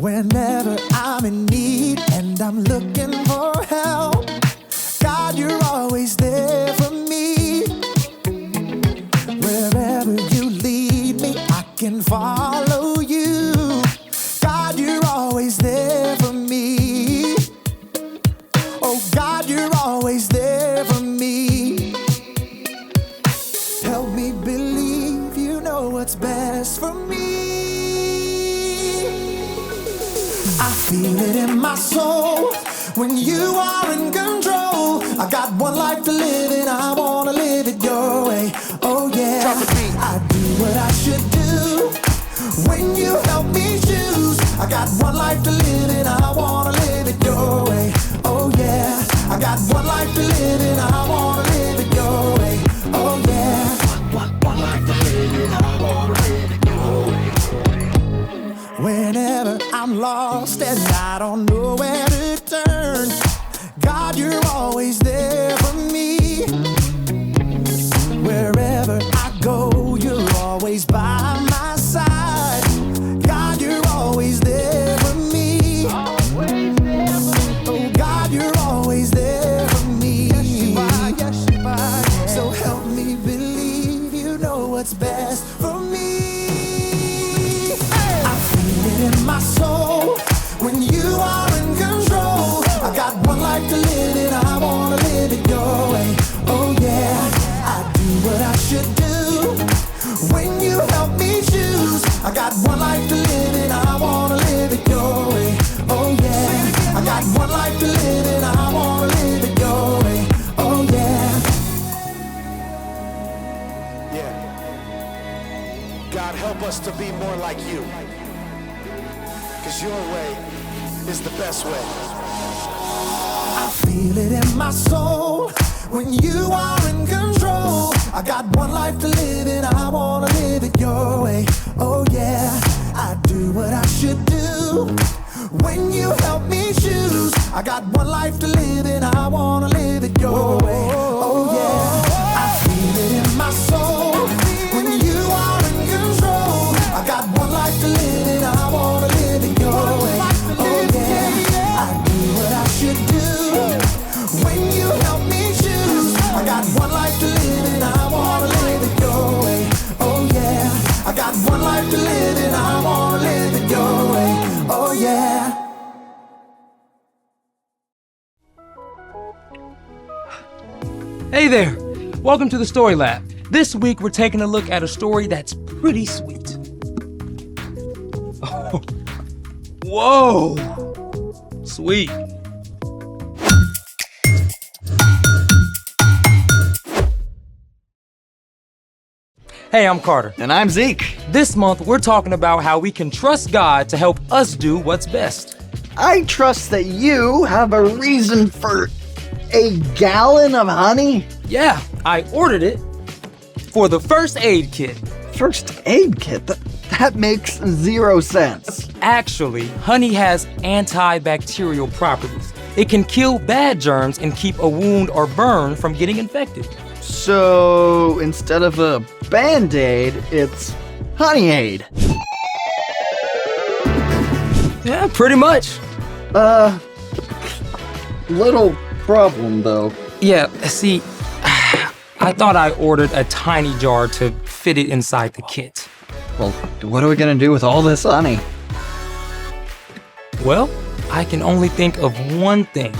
Whenever I'm in need and I'm looking for help, God, you're always there for me. Wherever you lead me, I can follow you. God, you're always there for me. Oh, God, you're always there for me. Help me believe you know what's best for me. I feel it in my soul when you are in control. I got one life to live and I wanna live it your way. Oh yeah, I do what I should do when you help me choose. I got one life to live and I wanna live it your way. Oh yeah, I got one life to live and I wanna live it your way. Oh yeah, one life to live and I wanna live it your way. Whenever I'm lost and I don't know where to turn, God, you're always there for me. Wherever I go, you're always by my side. God, you're always there for me. Oh, God, you're always there for me. Yes, you are. So help me believe you know what's best for me. I feel it in my soul when you are in control. I got one life to live and I wanna live it your way. Oh yeah, I do what I should do when you help me choose. I got one life to live and I wanna live it your way. Oh yeah, I got one life to live and I wanna live it your way. Oh yeah. Yeah. God, help us to be more like you. 'Cause your way is the best way. I feel it in my soul when you are in control. I got one life to live and I wanna live it your way. Oh yeah, I do what I should do when you help me choose. I got one life to live and I wanna live it your way. Oh yeah, I feel it in my soul when you are in control. I got one life to live and I wanna live it your way. Oh yeah, I do what I should do when you help me choose. I got one life to live and I wanna live it your way. Oh yeah, I got one life to live and I wanna live it your way. Oh yeah. Hey there! Welcome to the Story Lab. This week we're taking a look at a story that's pretty sweet. Oh. Whoa! Sweet. Hey, I'm Carter. And I'm Zeke. This month we're talking about how we can trust God to help us do what's best. I trust that you have a reason for a gallon of honey. Yeah, I ordered it for the first aid kit. First aid kit? That makes 0 sense. Actually, honey has antibacterial properties. It can kill bad germs and keep a wound or burn from getting infected. So instead of a Band-Aid, it's Honey Aid. Yeah, pretty much. Little problem though. Yeah, see, I thought I ordered a tiny jar to fit it inside the kit. Well, what are we gonna do with all this honey? Well, I can only think of one thing.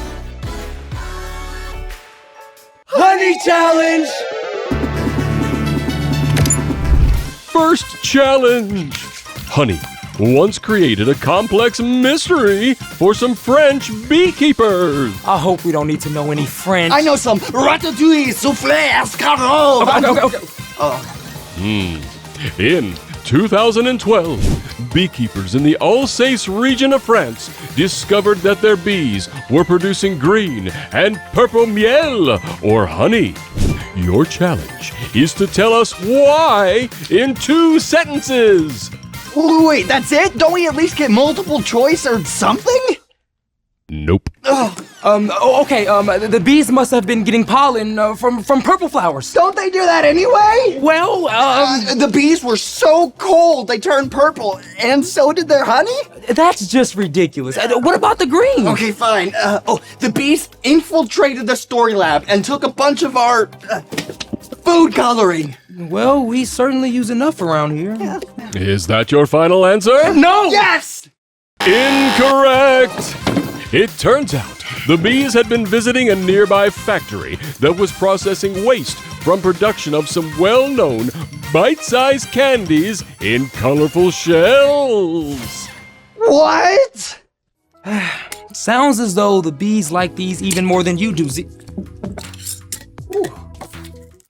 Honey challenge! First challenge! Honey once created a complex mystery for some French beekeepers. I hope we don't need to know any French. I know some ratatouille, soufflé, escargot. Okay. In 2012, beekeepers in the Alsace region of France discovered that their bees were producing green and purple miel, or honey. Your challenge is to tell us why in 2 sentences. Wait, that's it? Don't we at least get multiple choice or something? Nope. Ugh. Okay, the bees must have been getting pollen from purple flowers. Don't they do that anyway? Well, The bees were so cold they turned purple, and so did their honey? that's just ridiculous. What about the green? Okay, fine. The bees infiltrated the story lab and took a bunch of our food coloring. Well, we certainly use enough around here. Is that your final answer? No! Yes! Incorrect! It turns out the bees had been visiting a nearby factory that was processing waste from production of some well-known bite-sized candies in colorful shells. What? Sounds as though the bees like these even more than you do.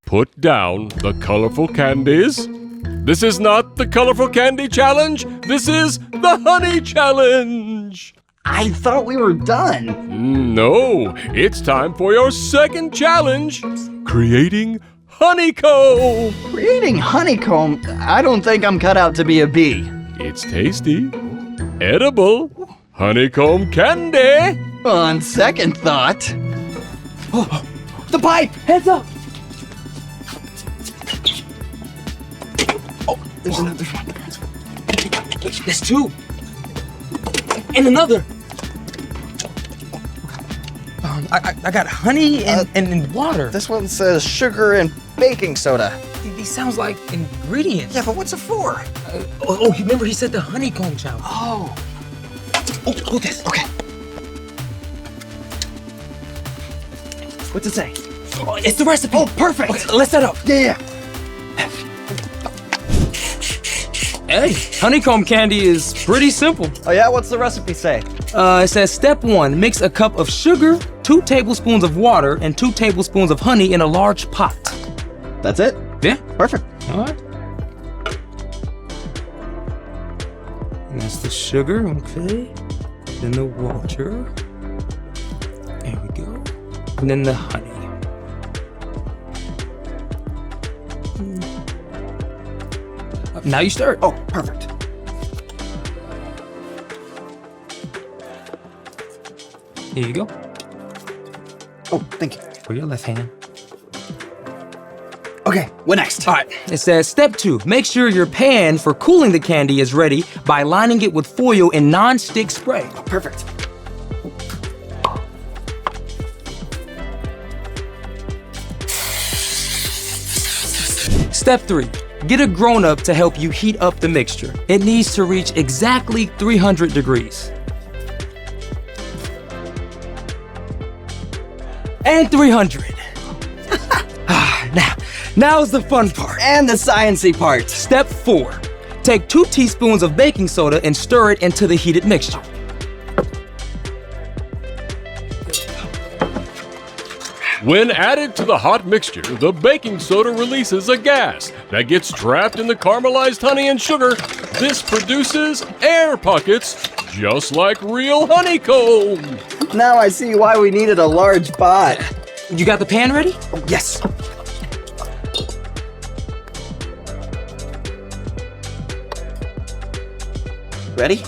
Put down the colorful candies. This is not the colorful candy challenge. This is the honey challenge. I thought we were done. No, it's time for your second challenge, creating honeycomb. Creating honeycomb, I don't think I'm cut out to be a bee. It's tasty, edible, honeycomb candy. On second thought. The pipe! Heads up! There's another one. There's two. And another. I got honey and water. This one says sugar and baking soda. These sounds like ingredients. Yeah, but what's it for? Remember he said the honeycomb challenge. Oh, This. okay. What's it say? Oh, it's the recipe. Oh, perfect. Okay, let's set up. Yeah. Hey, honeycomb candy is pretty simple. Oh yeah, what's the recipe say? It says step 1, mix a cup of sugar, 2 tablespoons of water, and 2 tablespoons of honey in a large pot. That's it? Yeah. Perfect. All right. And that's the sugar, okay. Then the water. There we go. And then the honey. Now you stir it. Oh, perfect. Here you go. Oh, thank you. For your left hand. Okay, what next? All right. It says step 2, make sure your pan for cooling the candy is ready by lining it with foil and non-stick spray. Perfect. Step 3, get a grown-up to help you heat up the mixture. It needs to reach exactly 300 degrees. And 300. Now's the fun part. And the sciencey part. Step 4, take 2 teaspoons of baking soda and stir it into the heated mixture. When added to the hot mixture, the baking soda releases a gas that gets trapped in the caramelized honey and sugar. This produces air pockets, just like real honeycomb. Now I see why we needed a large pot. You got the pan ready? Yes. Ready?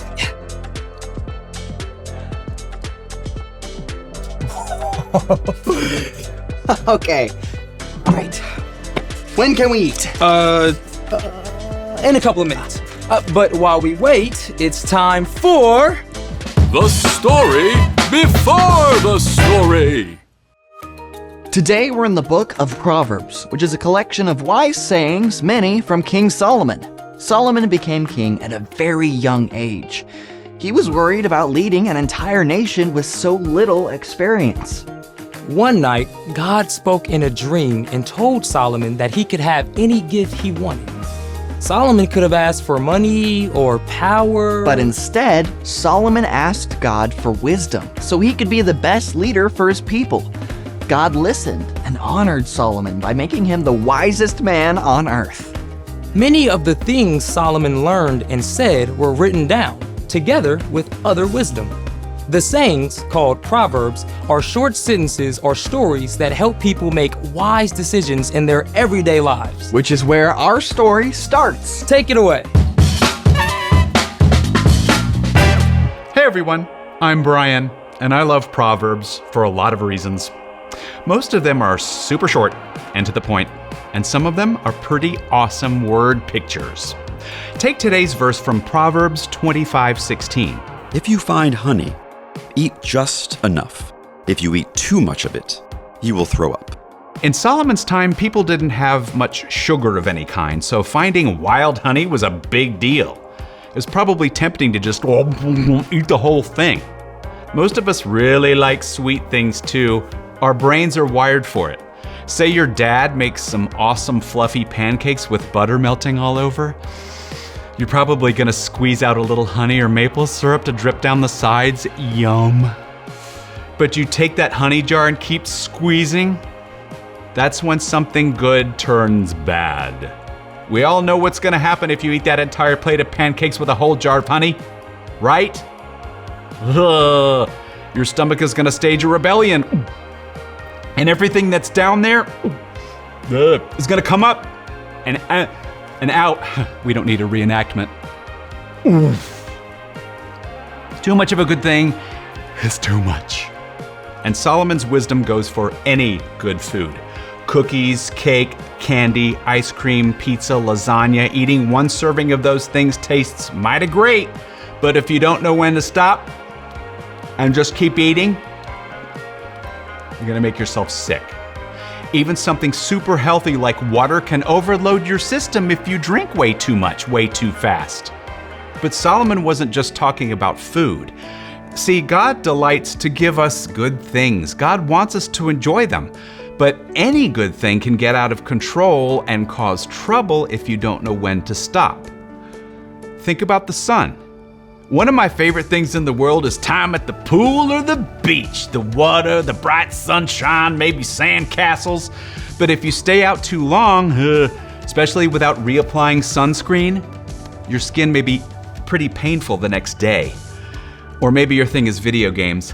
Okay. Great. When can we eat? In a couple of minutes. But while we wait, it's time for... The story before the story. Today we're in the book of Proverbs, which is a collection of wise sayings, many from King Solomon. Solomon became king at a very young age. He was worried about leading an entire nation with so little experience. One night, God spoke in a dream and told Solomon that he could have any gift he wanted. Solomon could have asked for money or power. But instead, Solomon asked God for wisdom so he could be the best leader for his people. God listened and honored Solomon by making him the wisest man on earth. Many of the things Solomon learned and said were written down, together with other wisdom. The sayings, called Proverbs, are short sentences or stories that help people make wise decisions in their everyday lives. Which is where our story starts. Take it away. Hey everyone, I'm Brian. and I love Proverbs for a lot of reasons. Most of them are super short and to the point, and some of them are pretty awesome word pictures. Take today's verse from Proverbs 25:16. If you find honey, eat just enough. If you eat too much of it, you will throw up. In Solomon's time, people didn't have much sugar of any kind, so finding wild honey was a big deal. It was probably tempting to just eat the whole thing. Most of us really like sweet things too. Our brains are wired for it. Say your dad makes some awesome fluffy pancakes with butter melting all over. You're probably gonna squeeze out a little honey or maple syrup to drip down the sides. Yum. But you take that honey jar and keep squeezing. That's when something good turns bad. We all know what's gonna happen if you eat that entire plate of pancakes with a whole jar of honey, right? Ugh. Your stomach is gonna stage a rebellion. And everything that's down there is gonna come up and out. We don't need a reenactment. Too much of a good thing is too much. And Solomon's wisdom goes for any good food. Cookies, cake, candy, ice cream, pizza, lasagna. Eating one serving of those things tastes mighty great, but if you don't know when to stop and just keep eating, you're gonna make yourself sick. Even something super healthy like water can overload your system if you drink way too much, way too fast. But Solomon wasn't just talking about food. See, God delights to give us good things. God wants us to enjoy them. But any good thing can get out of control and cause trouble if you don't know when to stop. Think about the sun. One of my favorite things in the world is time at the pool or the beach. The water, the bright sunshine, maybe sand castles. But if you stay out too long, especially without reapplying sunscreen, your skin may be pretty painful the next day. Or maybe your thing is video games.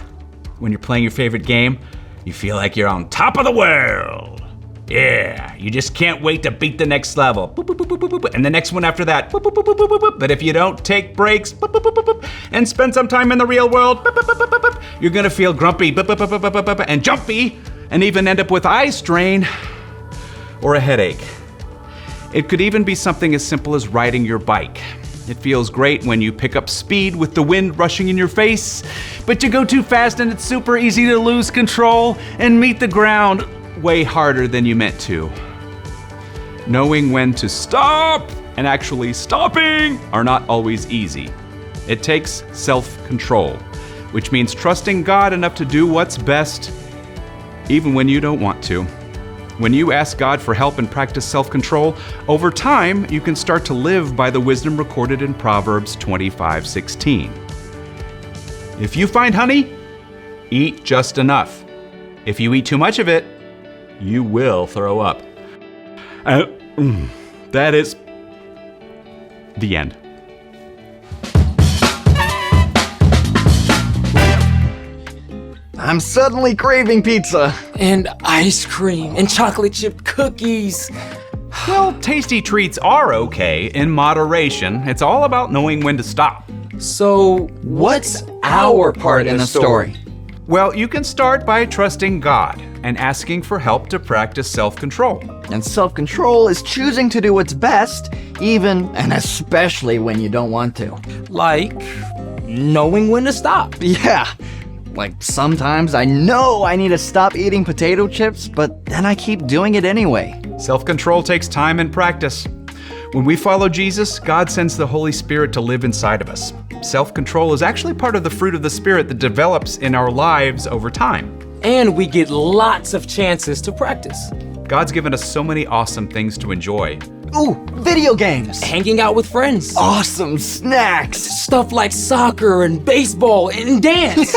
When you're playing your favorite game, you feel like you're on top of the world. Yeah, you just can't wait to beat the next level. Boop, boop, boop, boop, boop, boop. And the next one after that. Boop, boop, boop, boop, boop, boop. But if you don't take breaks and spend some time in the real world, you're gonna feel grumpy and jumpy and even end up with eye strain or a headache. It could even be something as simple as riding your bike. It feels great when you pick up speed with the wind rushing in your face, but you go too fast and it's super easy to lose control and meet the ground way harder than you meant to. Knowing when to stop and actually stopping are not always easy. It takes self-control, which means trusting God enough to do what's best, even when you don't want to. When you ask God for help and practice self-control, over time, you can start to live by the wisdom recorded in Proverbs 25:16. If you find honey, eat just enough. If you eat too much of it, you will throw up. That is the end. I'm suddenly craving pizza. And ice cream and chocolate chip cookies. Well, tasty treats are okay in moderation. It's all about knowing when to stop. So, what's our part in the story? Well, you can start by trusting God and asking for help to practice self-control. And self-control is choosing to do what's best, even and especially when you don't want to. Like, knowing when to stop. Yeah. Like sometimes I know I need to stop eating potato chips, but then I keep doing it anyway. Self-control takes time and practice. When we follow Jesus, God sends the Holy Spirit to live inside of us. Self-control is actually part of the fruit of the Spirit that develops in our lives over time. And we get lots of chances to practice. God's given us so many awesome things to enjoy. Ooh, video games. Hanging out with friends. Awesome snacks. Stuff like soccer and baseball and dance.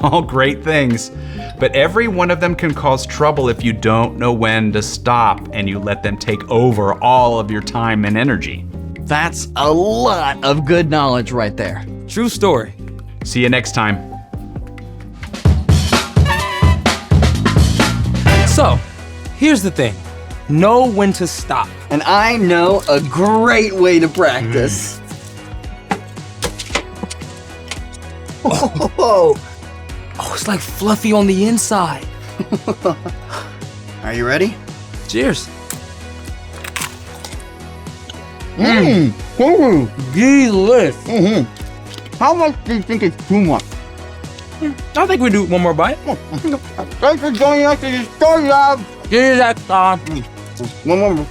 All great things. But every one of them can cause trouble if you don't know when to stop and you let them take over all of your time and energy. That's a lot of good knowledge right there. True story. See you next time. So, here's the thing. Know when to stop. And I know a great way to practice. Oh, Oh, it's like fluffy on the inside. Are you ready? Cheers. Delish. How much do you think is too much? I think we do one more bite. Thanks for joining us in the story lab. Cheers, Exxon. One more.